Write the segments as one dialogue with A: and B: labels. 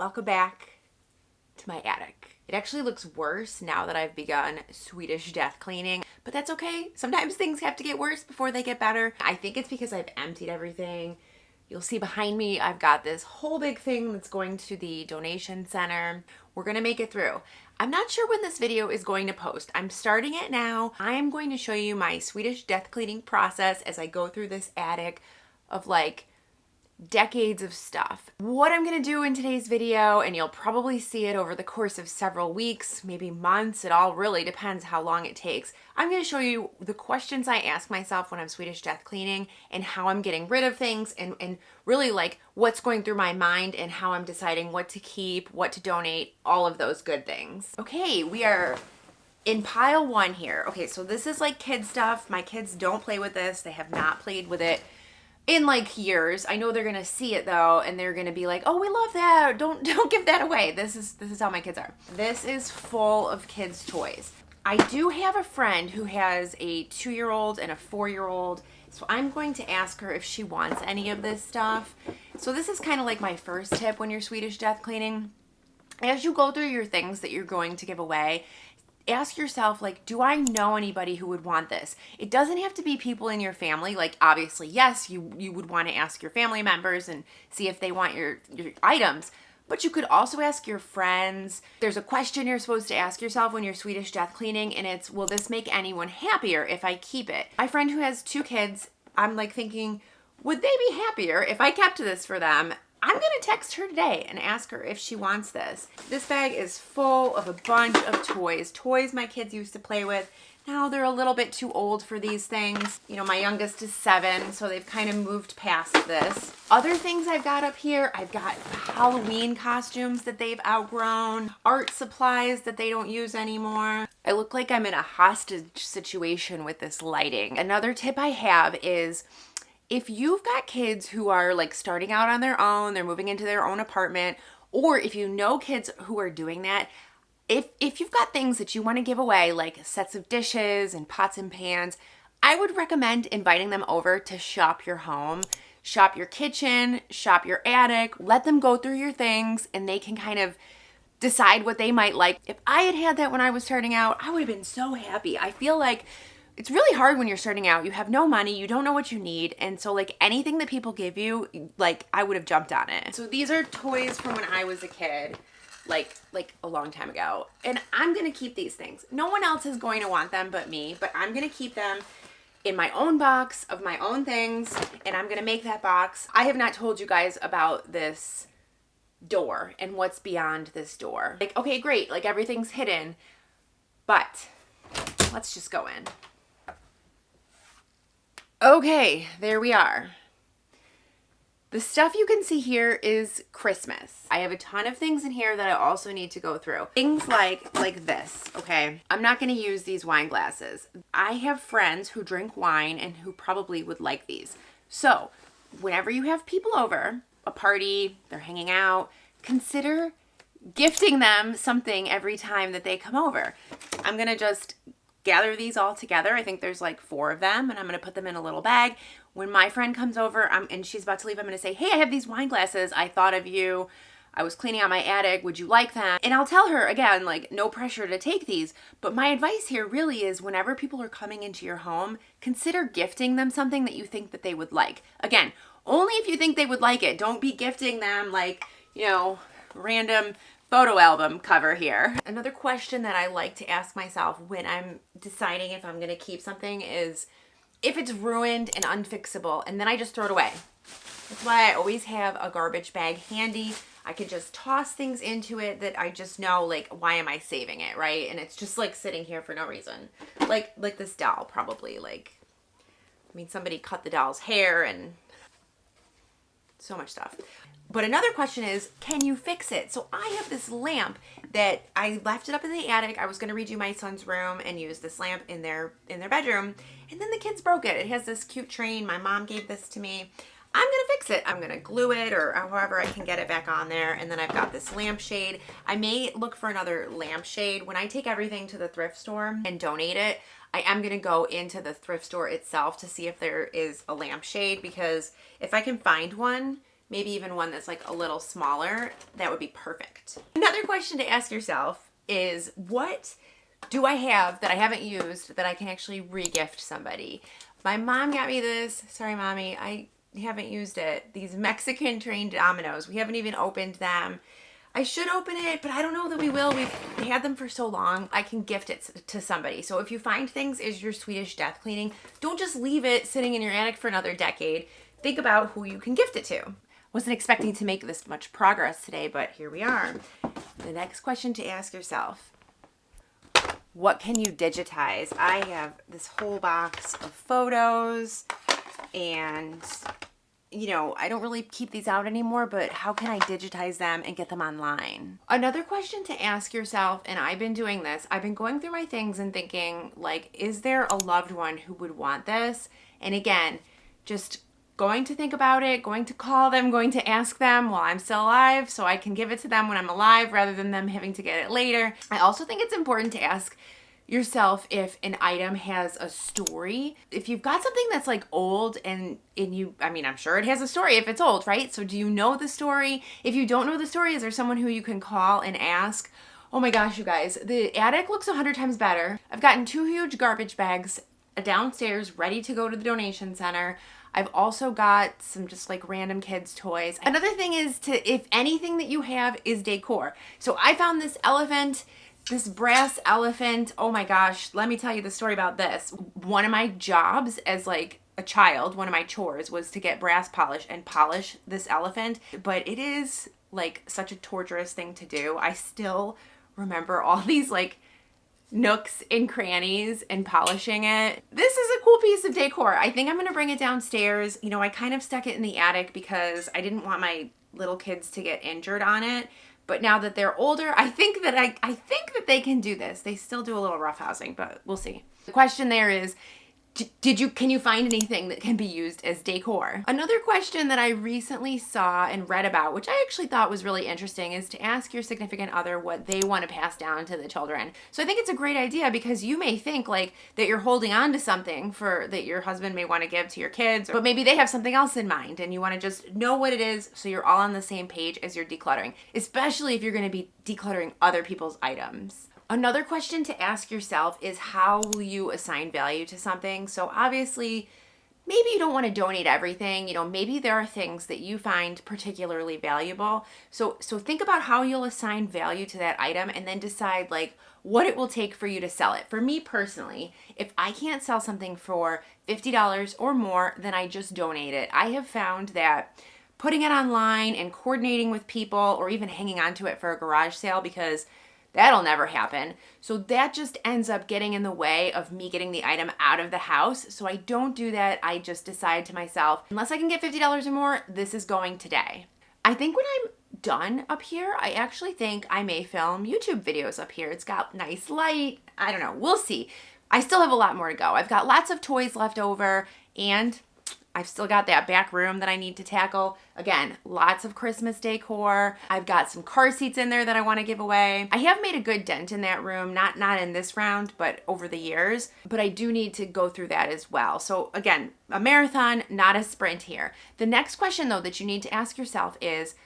A: welcome back to my attic. It actually looks worse now that I've begun Swedish death cleaning, but that's okay. Sometimes things have to get worse before they get better. I think it's because I've emptied everything. You'll see behind me, I've got this whole big thing that's going to the donation center. We're gonna make it through. I'm not sure when this video is going to post. I'm starting it now. I am going to show you my Swedish death cleaning process as I go through this attic of like decades of stuff. What I'm gonna do in today's video, and you'll probably see it over the course of several weeks, maybe months, it all really depends how long it takes. I'm gonna show you the questions I ask myself when I'm Swedish death cleaning and how I'm getting rid of things and really like what's going through my mind and how I'm deciding what to keep, what to donate, all of those good things. Okay, we are in pile one here. Okay, so this is like kid stuff. My kids don't play with this. They have not played with it in like years. I know they're gonna see it though, and they're gonna be like, "Oh, we love that. Don't give that away." This is how my kids are. This is full of kids' toys. I do have a friend who has a 2-year-old and a 4-year-old, so I'm going to ask her if she wants any of this stuff. So this is kind of like my first tip when you're Swedish death cleaning. As you go through your things that you're going to give away, ask yourself, like, do I know anybody who would want this? It doesn't have to be people in your family. Like, obviously, yes, you would want to ask your family members and see if they want your items, but you could also ask your friends. There's a question you're supposed to ask yourself when you're Swedish death cleaning, and it's, will this make anyone happier if I keep it? My friend who has 2 kids, I'm like thinking, would they be happier if I kept this for them? I'm gonna text her today and ask her if she wants this. This bag is full of a bunch of toys. Toys my kids used to play with. Now they're a little bit too old for these things. You know, my youngest is 7, so they've kind of moved past this. Other things I've got up here, I've got Halloween costumes that they've outgrown, art supplies that they don't use anymore. I look like I'm in a hostage situation with this lighting. Another tip I have is, if you've got kids who are like starting out on their own, they're moving into their own apartment, or if you know kids who are doing that, if you've got things that you want to give away, like sets of dishes and pots and pans, I would recommend inviting them over to shop your home, shop your kitchen, shop your attic, let them go through your things, and they can kind of decide what they might like. If I had had that when I was starting out, I would have been so happy. I feel like it's really hard when you're starting out. You have no money, you don't know what you need, and so like anything that people give you, like I would have jumped on it. So these are toys from when I was a kid, like a long time ago, and I'm gonna keep these things. No one else is going to want them but me, but I'm gonna keep them in my own box of my own things, and I'm gonna make that box. I have not told you guys about this door and what's beyond this door. Like, okay, great, like everything's hidden, but let's just go in. Okay, there we are. The stuff you can see here is Christmas. I have a ton of things in here that I also need to go through. Things like this, okay? I'm not gonna use these wine glasses. I have friends who drink wine and who probably would like these. So, whenever you have people over, a party, they're hanging out, consider gifting them something every time that they come over. I'm gonna just gather these all together. I think there's like 4 of them, and I'm gonna put them in a little bag. When my friend comes over and she's about to leave, I'm gonna say, hey, I have these wine glasses. I thought of you. I was cleaning out my attic. Would you like them? And I'll tell her, again, like, no pressure to take these. But my advice here really is, whenever people are coming into your home, consider gifting them something that you think that they would like. Again, only if you think they would like it. Don't be gifting them like, you know, random photo album cover here. Another question that I like to ask myself when I'm deciding if I'm gonna keep something is if it's ruined and unfixable, and then I just throw it away. That's why I always have a garbage bag handy. I could just toss things into it that I just know, like, why am I saving it, right? And it's just like sitting here for no reason. Like this doll, probably. Like, I mean, somebody cut the doll's hair and so much stuff. But another question is, can you fix it? So I have this lamp that I left it up in the attic. I was going to redo my son's room and use this lamp in their bedroom, and then the kids broke it. It has this cute train. My mom gave this to me. I'm going to fix it. I'm going to glue it, or however I can get it back on there. And then I've got this lampshade. I may look for another lampshade. When I take everything to the thrift store and donate it, I am going to go into the thrift store itself to see if there is a lampshade, because if I can find one, maybe even one that's like a little smaller, that would be perfect. Another question to ask yourself is, what do I have that I haven't used that I can actually re-gift somebody? My mom got me this. Sorry, Mommy, I haven't used it. These Mexican trained dominoes. We haven't even opened them. I should open it, but I don't know that we will. We've had them for so long. I can gift it to somebody. So if you find things as your Swedish death cleaning, don't just leave it sitting in your attic for another decade. Think about who you can gift it to. Wasn't expecting to make this much progress today, but here we are. The next question to ask yourself: what can you digitize? I have this whole box of photos, and you know, I don't really keep these out anymore, but how can I digitize them and get them online? Another question to ask yourself, and I've been doing this, I've been going through my things and thinking, like, is there a loved one who would want this? And again, just going to think about it, going to call them, going to ask them while I'm still alive so I can give it to them when I'm alive rather than them having to get it later. I also think it's important to ask yourself if an item has a story. If you've got something that's like old and you, I mean, I'm sure it has a story if it's old, right? So do you know the story? If you don't know the story, is there someone who you can call and ask? Oh my gosh, you guys, the attic looks 100 times better. I've gotten 2 huge garbage bags downstairs ready to go to the donation center. I've also got some just like random kids' toys. Another thing is if anything that you have is decor. So I found this elephant, this brass elephant. Oh my gosh, let me tell you the story about this. One of my jobs as like a child, one of my chores was to get brass polish and polish this elephant, but it is like such a torturous thing to do. I still remember all these like nooks and crannies and polishing it. This is a cool piece of decor. I think I'm gonna bring it downstairs. You know, I kind of stuck it in the attic because I didn't want my little kids to get injured on it. But now that they're older, I think that I think that they can do this. They still do a little roughhousing, but we'll see. The question there is, can you find anything that can be used as decor? Another question that I recently saw and read about, which I actually thought was really interesting, is to ask your significant other what they want to pass down to the children. So I think it's a great idea because you may think like that you're holding on to something that your husband may want to give to your kids, but maybe they have something else in mind and you want to just know what it is so you're all on the same page as you're decluttering, especially if you're going to be decluttering other people's items. Another question to ask yourself is, how will you assign value to something? So obviously, maybe you don't want to donate everything. You know, maybe there are things that you find particularly valuable. So think about how you'll assign value to that item and then decide like what it will take for you to sell it. For me personally, if I can't sell something for $50 or more, then I just donate it. I have found that putting it online and coordinating with people or even hanging on to it for a garage sale, because that'll never happen. So that just ends up getting in the way of me getting the item out of the house. So I don't do that. I just decide to myself, unless I can get $50 or more, this is going today. I think when I'm done up here, I actually think I may film YouTube videos up here. It's got nice light. I don't know. We'll see. I still have a lot more to go. I've got lots of toys left over, and I've still got that back room that I need to tackle. Again, lots of Christmas decor. I've got some car seats in there that I want to give away. I have made a good dent in that room, not in this round, but over the years. But I do need to go through that as well. So again, a marathon, not a sprint here. The next question though that you need to ask yourself is,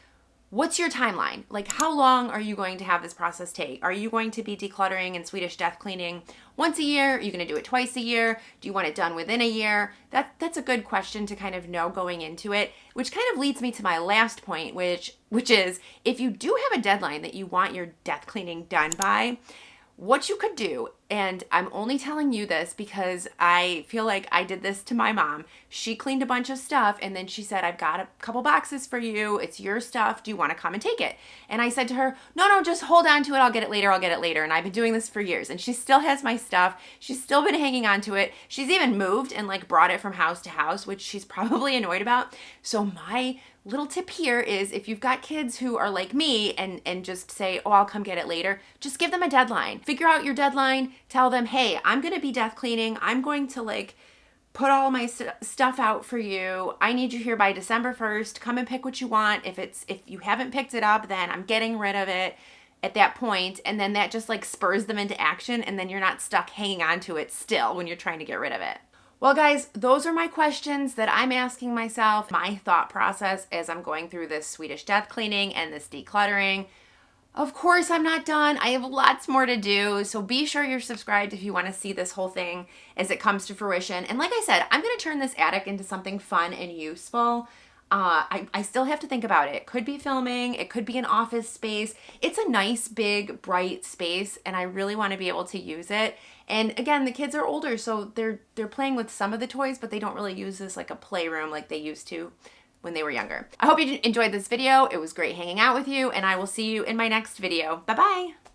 A: what's your timeline? Like, how long are you going to have this process take? Are you going to be decluttering and Swedish death cleaning once a year? Are you going to do it twice a year? Do you want it done within a year? That's a good question to kind of know going into it, which kind of leads me to my last point, which is, if you do have a deadline that you want your death cleaning done by, what you could do, and I'm only telling you this because I feel like I did this to my mom. She cleaned a bunch of stuff and then she said, I've got a couple boxes for you. It's your stuff. Do you want to come and take it? And I said to her, no, just hold on to it. I'll get it later. And I've been doing this for years, and she still has my stuff. She's still been hanging on to it. She's even moved and like brought it from house to house, which she's probably annoyed about. So my little tip here is, if you've got kids who are like me and just say, oh, I'll come get it later, just give them a deadline. Figure out your deadline. Tell them, hey, I'm going to be death cleaning. I'm going to like put all my stuff out for you. I need you here by December 1st. Come and pick what you want. If you haven't picked it up, then I'm getting rid of it at that point. And then that just like spurs them into action. And then you're not stuck hanging on to it still when you're trying to get rid of it. Well, guys, those are my questions that I'm asking myself, my thought process as I'm going through this Swedish death cleaning and this decluttering. Of course, I'm not done. I have lots more to do. So be sure you're subscribed if you want to see this whole thing as it comes to fruition. And like I said, I'm going to turn this attic into something fun and useful. I still have to think about it. It could be filming. It could be an office space. It's a nice, big, bright space, and I really want to be able to use it. And again, the kids are older, so they're playing with some of the toys, but they don't really use this like a playroom like they used to when they were younger. I hope you enjoyed this video. It was great hanging out with you, and I will see you in my next video. Bye-bye.